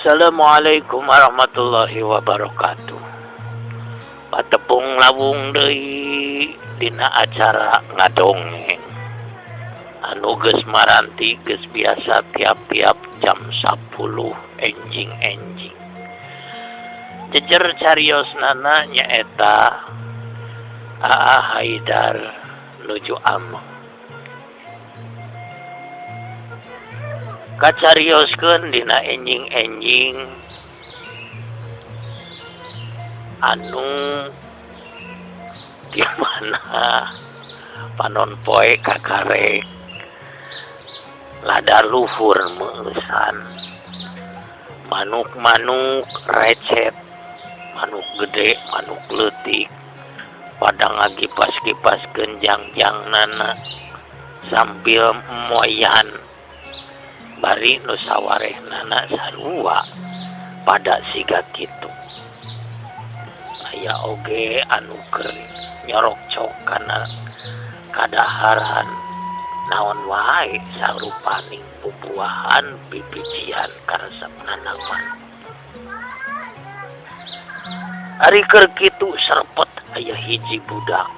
Assalamualaikum warahmatullahi wabarakatuh. Patepung lawung deui dina acara ngadongeng. Anu geus maranti geus biasa tiap-tiap jam 10 enjing-enjing. Jejer cariosnana nyaeta Aa Haidar nuju Ameng. Kacarioskeun dina enjing-enjing anu di mana panon poe kakarek lada luhur meusan manuk-manuk recet, manuk gede, manuk leutik pada ngagipas-gipaskeun jangjang-nana sambil moyan bari nu sawarehnana sarua pada siga kitu. Aya oge anu keur nyorok cok kana kadaharan naon wae sarupaning bubuahan bibijian karesep nanaman. Ari keur kitu serpet aya hiji budak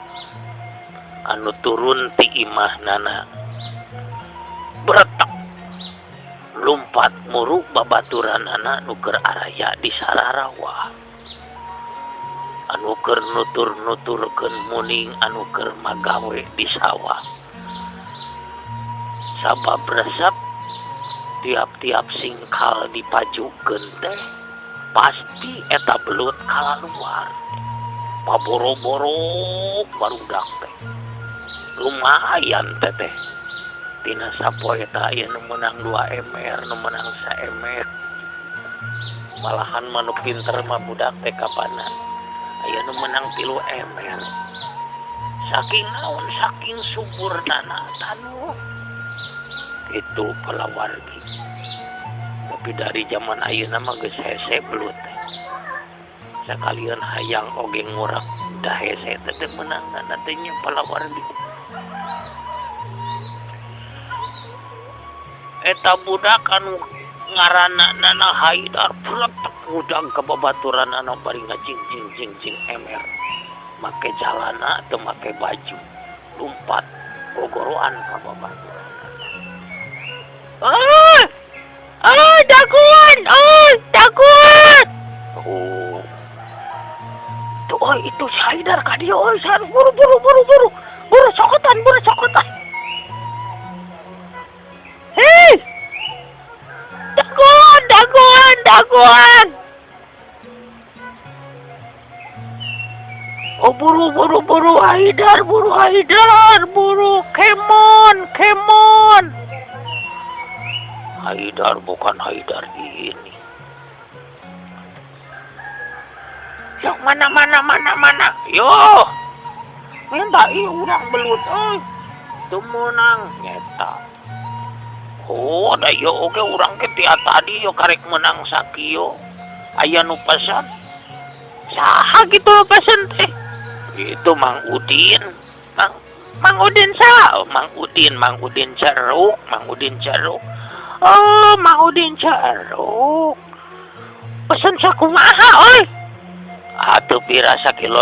anu turun ti imahnana beretak lumpat muruk babaturan anak nuker araya di Sararawa anu keur nutur-nuturkeun muning anu keur magawe di sawah sabab resep tiap-tiap singkal dipajukeun teh pasti eta belut kalaluar paboro-boro barudak teh lumayan teteh tina sapoe eta aya nu meunang 2 emer nu meunang 1 emer malahan manu pinter mah budak teh kapana aya nu meunang 3 emer saking naon saking suburna tanu itu palawargi. Tapi dari zaman ayeuna mah geus hese belut teh sakalian hayang oge ngurak da hese teh meunangna teh nya palawargi. Eta budak anu ngaranna Nana Haidar pletek udang ke babaturan anu bari ngajing-jing emer make jalana teu make baju lumpat gogoroan ka babaturan. Daguan! Daguan! Oh. Tuh, itu si Haidar ka dieu euy, buru sokotan. Hei! Daguan! Oh, buru Haidar, kemon. Haidar bukan Haidar ini. Yang mana. Yo. Minta urang belut euy. Teu meunang nyeta. Oh, da ieu oge urang ke tia tadi yo karek menang sakieu. Aya nu pesan. Saha kitu pesen teh? Itu Mang Udin. Mang Udin sa? Mang Udin Ceruk. Oh, Mang Udin Ceruk. Pesen sakumaha euy? Atuh pira 1,5 kilo.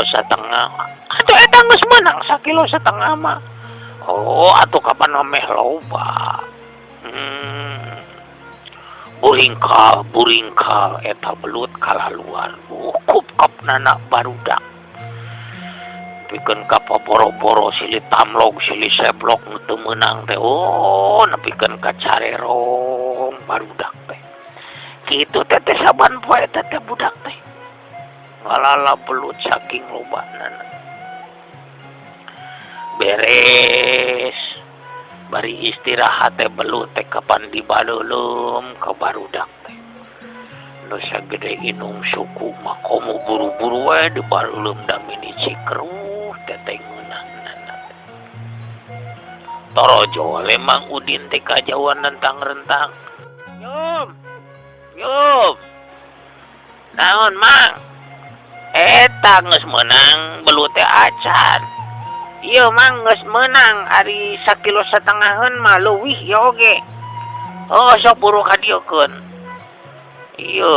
Atuh eta geus meunang 1,5 kilo mah. Oh, atuh kapan meh loba. Buringkal eta belut kalaluar ukup kapnana barudak pikeun ka boro-boro silih tamlog silih seblok teu meunang teh oh nepikeun ka carerong barudak teh kitu teh saban poe teh budak teh ngalala belut saking lobanana beres bari istirahat teh belut teh kapan dibaleulem ka barudak teh nu sagede inung suku mah komo buru-buru we dibaleulem da mini cikruh teh ngeunahna teh torojo le Mang Udin teh kajauan rentang-rentang Yum naon Mang eta geus meunang belut teh acan. Iya Mang geus meunang ari 1,5 kilo mah leuwih ya oge. Oh sok buru kadiekeun. Iya,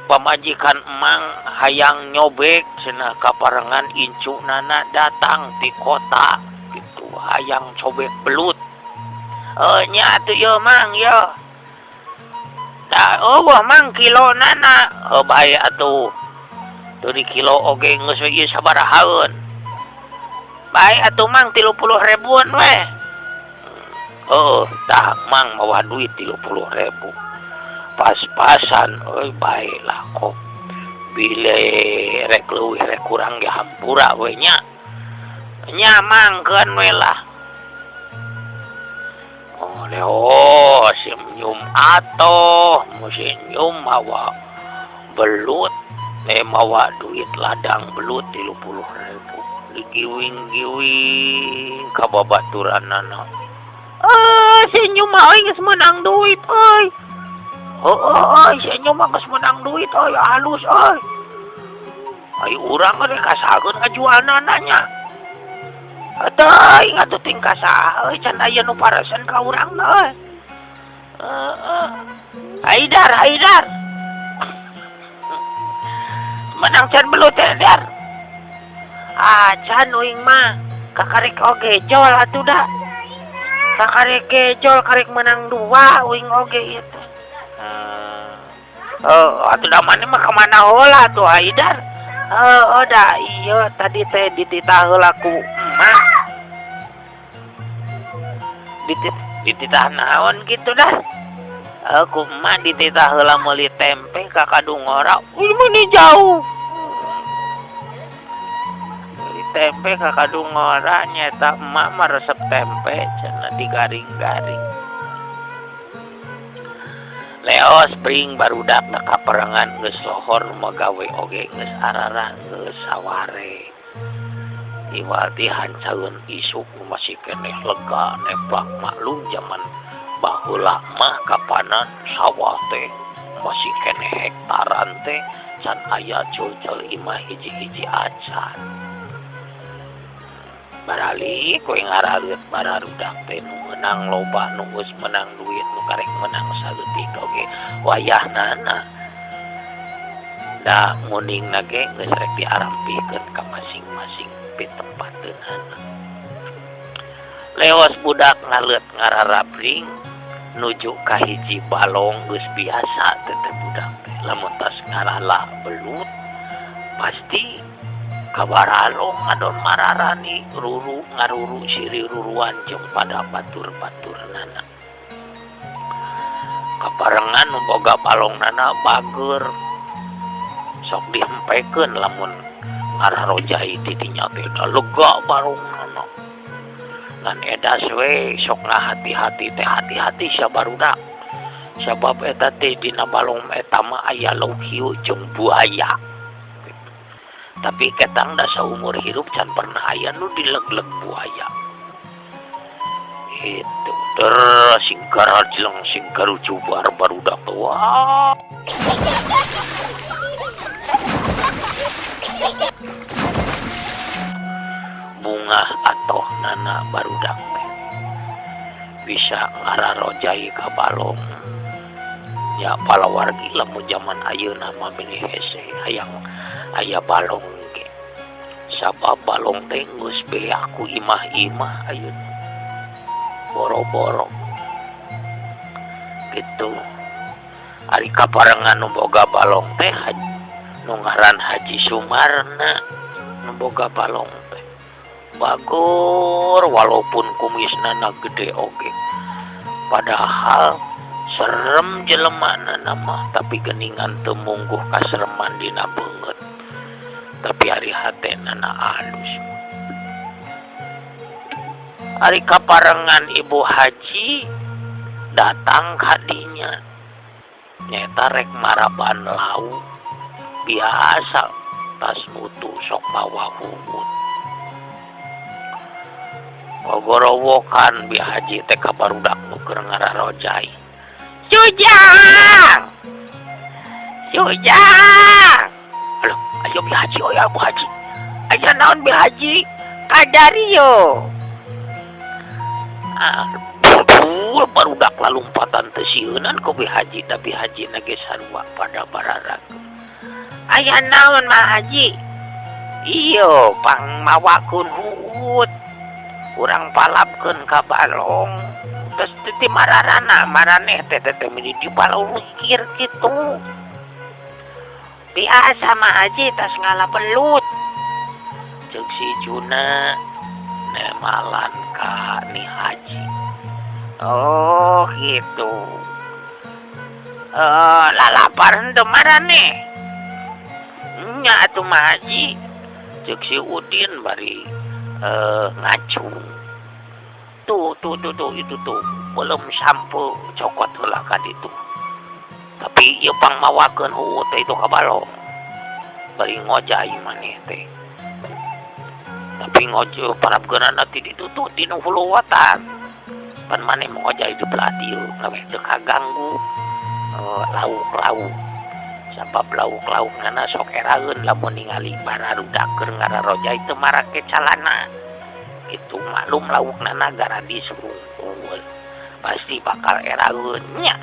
pamajikan emang hayang nyobek cenah kaparengan incunana datang di kota gitu hayang cobek belut. Nya atuh yo mang yo. Da wah mang kilo nana. Bae atuh. Tuh di kilo oge geus we ieu sabarahaeun. Bae atuh mang 30.000-an we. Tah mang mawa duit 30.000. Pas-pasan baiklah kok bile rek leuwih rek kurang ge hampura we nya mangkeun we lah senyum atoh musim nyum mawa belut mawa duit ladang belut 30.000 digiwing-giwing ka babaturanana senyum mah geus menang duit euy. Senyum mah geus menang duit halus urang rek kasageun ngajualna nya. Teuing atuh tingkah saha can aya nu parasan ka urangna Haidar menang can belut Haidar. Can uing mah kakarek oge jol atuh da. Kakarek gejol karek menang 2 uing oge ieu teh. Atuh da mane mah kemana heula tuh Haidar? Da iya tadi teh dititah heula ku emak. Dititah naon gitu dah? Ku emak dititah heula meuli tempe ka Kadungora. Ini jauh. Meuli tempe ka Kadungora nyata emak mah resep tempe cenah digaring-garing. Leos bring barudak na kaperangan geus lohor magawe oge geus ararah geus saware. Iwati hancaeun isuk masih keneh lega neplak maklum zaman baheula mah kapanan sawah teh masih keneh hektaran teh can aya cul-cul imah hiji-hiji acan. Barali kowe ngarareut bararudak teh nu menang loba nu geus menang duit nu karek menang saleutik oge wayahnana. Da nguningna ge geus rek diarampikeun ka masing-masing pitempateunana. Leos budak ngaleut ngararabring nuju ka hiji balong geus biasa teh budak teh lamun tas ngaralah belut pasti kabaralong adon mararani ruru ngaruru siri ruruan jeung pada batur-baturna. Kaparengan nu boga balongnana bager sok dihempekeun lamun ngararojai di dinya teh da lega balongnana. Ngan edas we sok ngahati-hati teh hati-hati sabarudak. Sabab eta teh dina balong eta mah aya lauk hiu jeung buaya. Tapi ketang da saumur hidup can pernah aya nu dileg-leg buaya. Itu singkar jeleng singkar ucubar barudak tua. Bunga atoh nana barudak teh bisa ngararojai ka balong. Ya palawargi lamun zaman ayeuna mah benih hese hayang aya balong ge. Sabab balong teh geus be aku imah-imah ayeuna. Boro-boro. Gitu. Ari kaparengan nu boga balong teh nu ngaran Haji Sumarna nu boga balong teh. Bagor walaupun kumisna gede oge. Padahal serem jelemana nama tapi geningan teu mungguh kasreman dina beungeut. Tapi ari hatena halus. Ari kaparengan Ibu Haji datang ka dinya. Nyata rek maraban lau biasa tas mutu sok bawa humut. Gogorowokan Bi Haji teh ka barudak nu keur ngararojai. Jujang! Aduh, ayo Bi Haji, ya Bu Haji. Ayo naon Bi Haji? Kadario. barudak lalumpatan teu sieunan ku Haji da Haji na ge sarua pada bararag. Aya naon Mah Haji? Iyo pangmawakeun huut. Urang palapkeun ka balong. Terus ti mararana maraneh teh di balong mikir kitu. Biasa Mah Haji tas ngalabelut. Ceuk si Juna nemalan ka ni Haji. Oh gitu. Lalapar henteu maraneh. Nya atuh Mah Haji. Ceuk si Udin bari ngacung. Tuh itu tuh belum sampo cokot heula ka ditu. Tapi ieu pangmawakeun huut itu ka balong. Bari ngojai maneh teh. Tapi ngojo parabgeunana ti ditu tuh di nu hulu watan. Pan maneh ngojai di belah dieu gawe teu kaganggu lauk-lauk. Sabab lauk-laukna sok eraeun lamun ningali bararudak keur ngararojai teu marake calana. Itu maklum laukna gara disurungkul. Pasti bakal eraeun nya.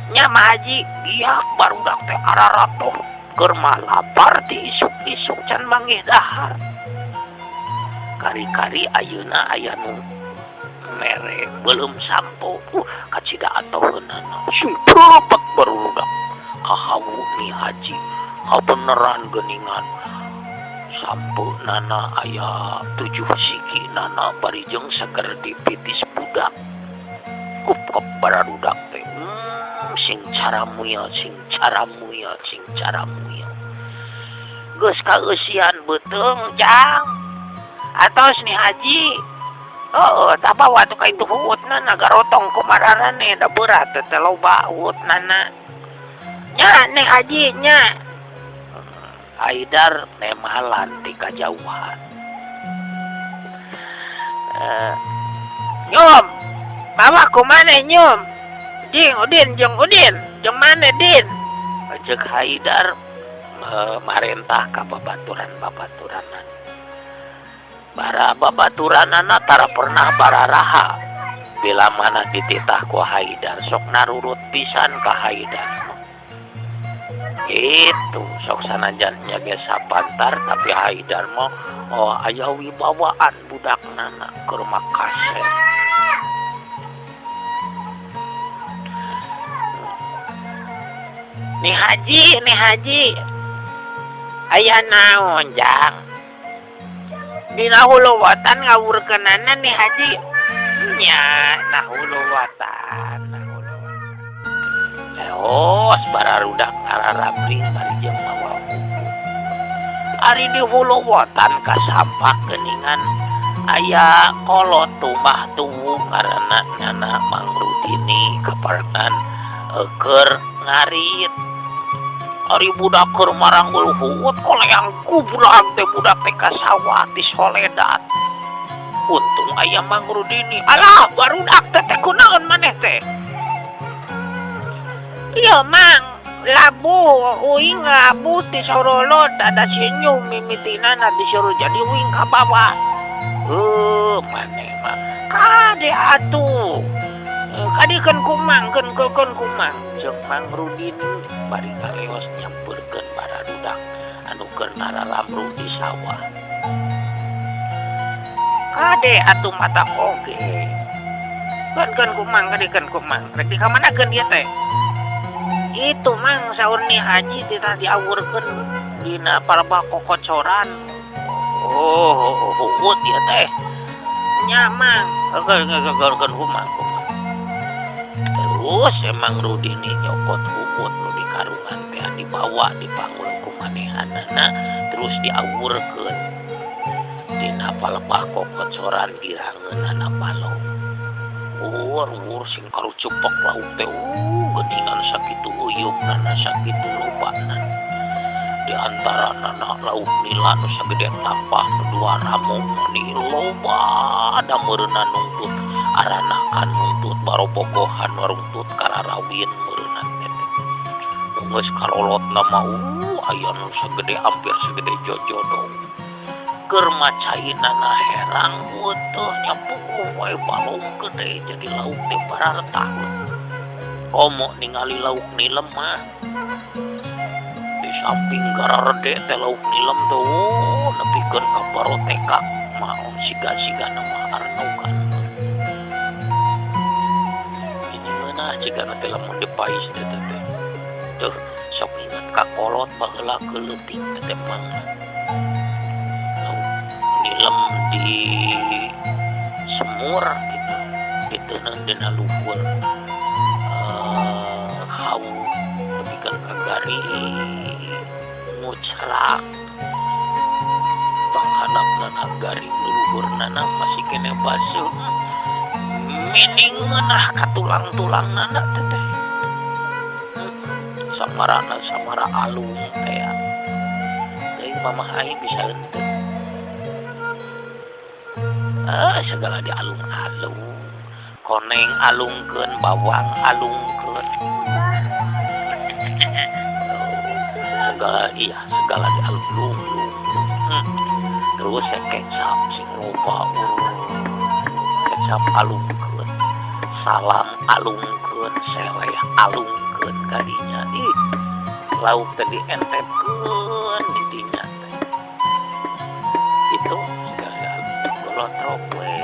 Nya Mah Haji, iya barudak teh ararato keur mah lapar ti isuk-isuk can manggih dahar. Kari-kari ayeuna aya nu mere belum sampo kacida atoheunana. Sing propet barudak. Kahawu ni Haji, beneran geuningan. Sampo nana aya 7 siki nana bari jeung seger dipitis budak. Kup bararudak teh. Sing cara muya. Geus kaeusian beuteung Jang. Atos ni Haji. Tabawa tuh ka itu huutna nagarotong ku mararane da berat teh loba huutnana. Nya nih Haji nya. Haidar nemalan di kajauhan. Nyom, bawa ku mana Nyom? Udin, jeung mana Din? Ceuk Haidar marentah ka babaturan-babaturanna. Bara babaturanana tara pernah bararaha. Bila mana dititah ku Haidar sok narurut pisan ka Haidar. Itu sok sanajan nya sapantar tapi Haidar mah aya wibawaan budakna keur makase. Nih Haji. Aya naon Jang? Dina hulowatan ngawurkeunana nih Haji. Nya nahulowatan. Leos bararudak ngararabring bari jeung mawa buku. Ari di hulowatan kasampak geuningan aya kolot tumah tuwung ngaranna nyana Mang Rudini kaparengan keur ngarit. Ari budak keur maranggul huut koleang kubrag teh budak teh ka sawah di Soledad. Untung aya Mang Rudini. Alah barudak teh kunaon maneh teh? Iya Mang, labu uing labu ti sorolo ada senyum mimitinana disuruh jadi uing ka bawah. Maneh mah kade atuh. Kadikeun kumang keun kumang. Ceuk Mang Rudini bari ngaleos nyampeurkeun bararudak anu keur nararamru di sawah. Kade atuh mata oge. Keun kumang kadikeun kumang. Rek di kamanakeun ieu teh? Itu Mang saur ni Haji titah diawurkeun dina palebah kokocoran. Huut ieu teh. Nya Mang, geurkeun kumang. Terus emang Rudini nyokot huut nu di karungan teh dibawa dipanggul ku manehanana terus diawurkeun dina palebah kokocoran dirangeunana balong. Wur sing karucepek lauk teh geuningan sakitu uyugnana sakitu lobana. Di antara nana lauk nila nu sagede tampah nu 2 ramung ni loba ada meureunna nungtut arana kan nungtut barobogohan warungtut kararawin meureunna teh. Geus karolotna mah aya nu sagede hampir sagede jojodong. keur macainana herang butuh nyapu wae balong gede jadi lauk teh barartah. Komo ningali lauk nilem mah di samping gararede teh lauk nilem tuh nepikeun ka barotekak maong siga-sigana mah arnogan. Ini meunah jigana teh lamun dipais teh tuh sok inget ka kolot baheula keuleting teh mang nilem di semur gitu diteuneuh dina luhur hau nepikeun ka gari ngucrak panghandapna gari luhurnana masih kene basuh mining meunah ka tulang-tulangna teh samara alung teh ya. Deui mamah aing bisa henteu. Segala di alung-alung. Koneng alungkeun, bawang alungkeun. Segala di alung. Terus kecap sing loba kecap alungkeun. Salam alungkeun, seleh alungkeun kadinya. Lauk tadi entepkeun di dinya teh. Itu segala golotrok we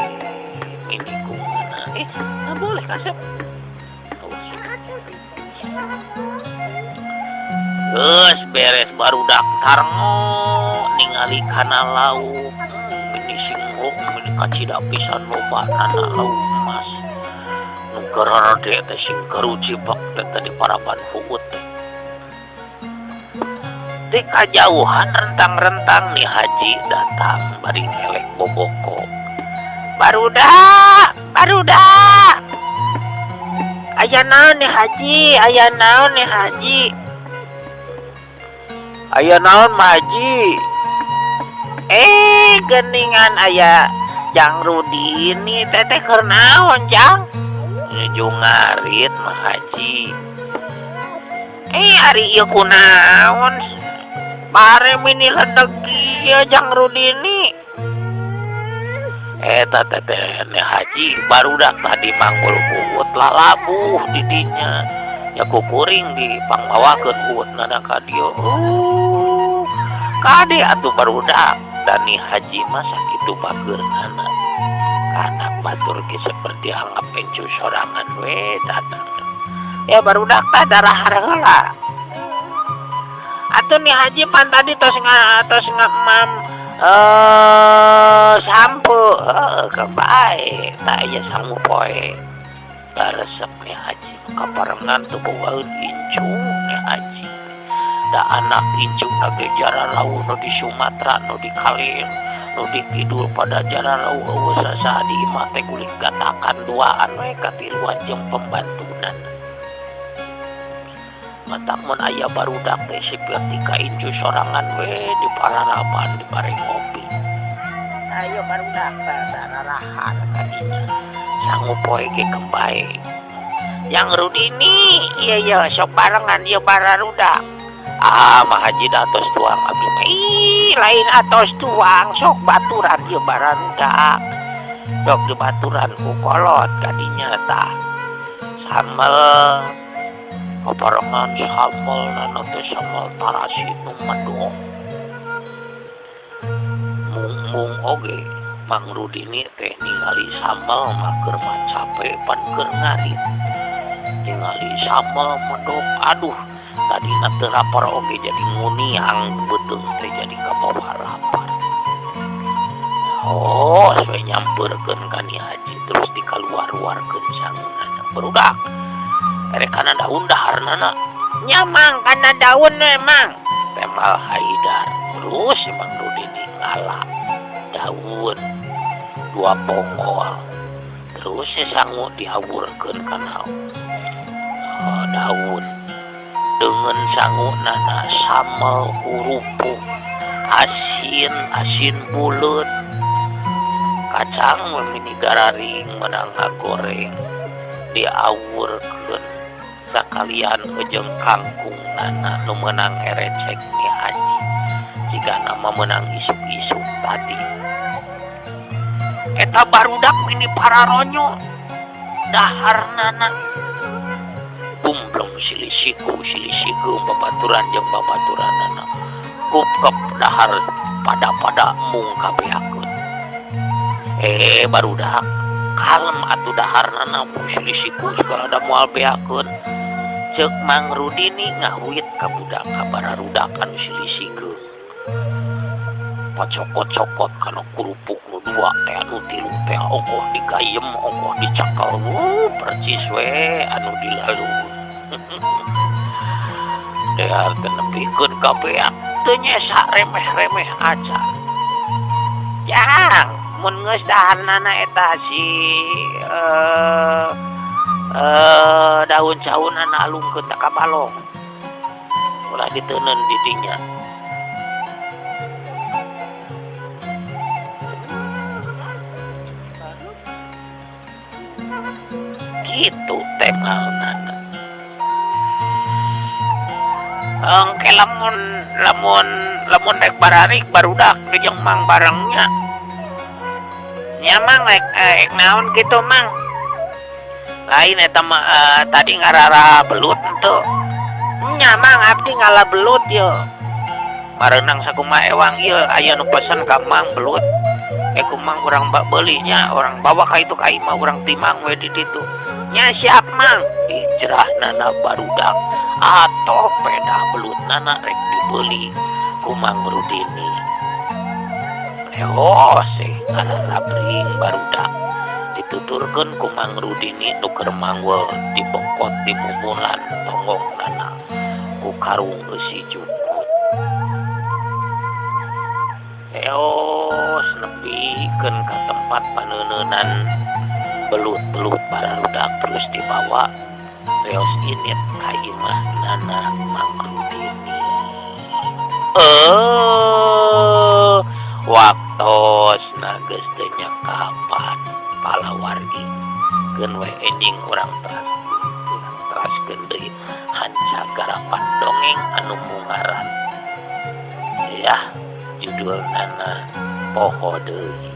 mini kumana. Enggak boleh kasep. Geus beres barudak tarngo ningali kana lauk mini singgok mini kacida pisan lobanana lauk emas. Nu gararede teh sing garucibak teh tadi paraban huut teh. Di kajauhan rentang-rentang nih Haji datang bari ngelek boboko. Barudak. Aya naon nih Haji? Aya naon Mah Haji? Geningan aya Jang Rudini teteh keur naon Jang? Jungarit Mah Haji. Ari ieu kunaon? Pare mini ledegi ya Jang Rudini. Eta teteh Haji barudak tadi manggul huut lalabuh di dinya. Ya kukuring di pangbawakeun huutna ka dieu. Kade atuh barudak Dani Haji mah sakitu bageurnana. Anak batur ge seperti anggap encu sorangan we datang. Ya barudak tah darah heula. Atuh nih Haji pan tadi tos ngamam sampo kebae tak aya sangu poe resep nih Haji kaparengan tuh bawaeun incung nih Haji da anak incung nage jararau nu di Sumatera nu di Kalir nu di kidul pada jararau eueuh sasaadi imah teh gulik gatakan duaan we katiluan jeung pembantunan. Matak mun aya barudak teh seperti ka incu sorangan we di pararaban di bareng ngopi. Ayo barudak teh dararahan kadinya. Sangu poe ge kembae. Yang Rudini iya sok barengan ieu bararudak. Mah Haji da atos tuang abdi mah. Lain atos tuang sok baturan ieu bararudak. Sok dibaturan ku kolot kadinya tah. Samel kaparengan samel nana teh samel tarasi nu mendung. Mung oge Mang Rudini teh ningali samel mah keur macape pan keur ngarit. Ningali samel mendung aduh tadina teu lapar oge jadi nguniang beuteung teh jadi kabawa lapar. Soe nyampeurkeun ka Ni Haji terus dikaluar-luarkeun sangunana. Barudak kana daun daharnana nyamang kana daun memang Temal Haidar terus si Mang Rudini ngalah daun 2 ponggol terus si sangu diawurkeun kana daun dengan sangu nana samel hurupuh asin buleut kacang memini gararing menang goreng diawurkeun sakalian ujung kangkung nana nu menang erecek Ni Haji jika nama menang isuk-isuk tadi. Eta barudak mini pararonyo daharnana bumblong silisiku babaturan jeung babaturanana kupkep dahar pada mung kabeakeun. Barudak kalem atuh daharnana silisiku segala da moal beakeun. Ceuk Mang Rudini ngawit ka budak kabararudak anu silisikeun. Pacokot-cokot kana kurupuk nu dua teh anu tilu teh ogoh digayem ogoh dicakal percis we anu dilalu. Dehar teh nepikeun ka beak teu nyesa remeh-remeh aja. Jang mun geus daharnana eta si daun-daun anu alungkeun ka balong ulah diteuneun di dinya. Gitu temalna. Engke lamun rek bararik barudak jeung Mang barengnya. Nya Mang rek naon kitu Mang? Lain eta tadi ngarara belut henteu. Nya Mang abdi ngala belut ye. Mareunang sakumaha ewang ieu aya nu pesen ka Mang belut. Kumang urang beuli nya, urang bawa ka itu ka imah urang timang we di ditu. Nya siap Mang, hijrahnana barudak atoh peda belutnana rek dibeuli ku Mang Rudini. Sih arabring barudak dituturkeun ku Mang Rudini nu keur mangwel dibengkot di mumulan tonggoknana ku karung besi jukut. Nepikeun ka tempat paneuneunan belut-belut bararudak terus dibawa reos init ka imahnana Mang Rudini. Waktosna geus teu nyakapan palawargi keun we enjing urang teraskeun deui hanca garapan dongeng anu mungaran. Yah judulna Poho Deui.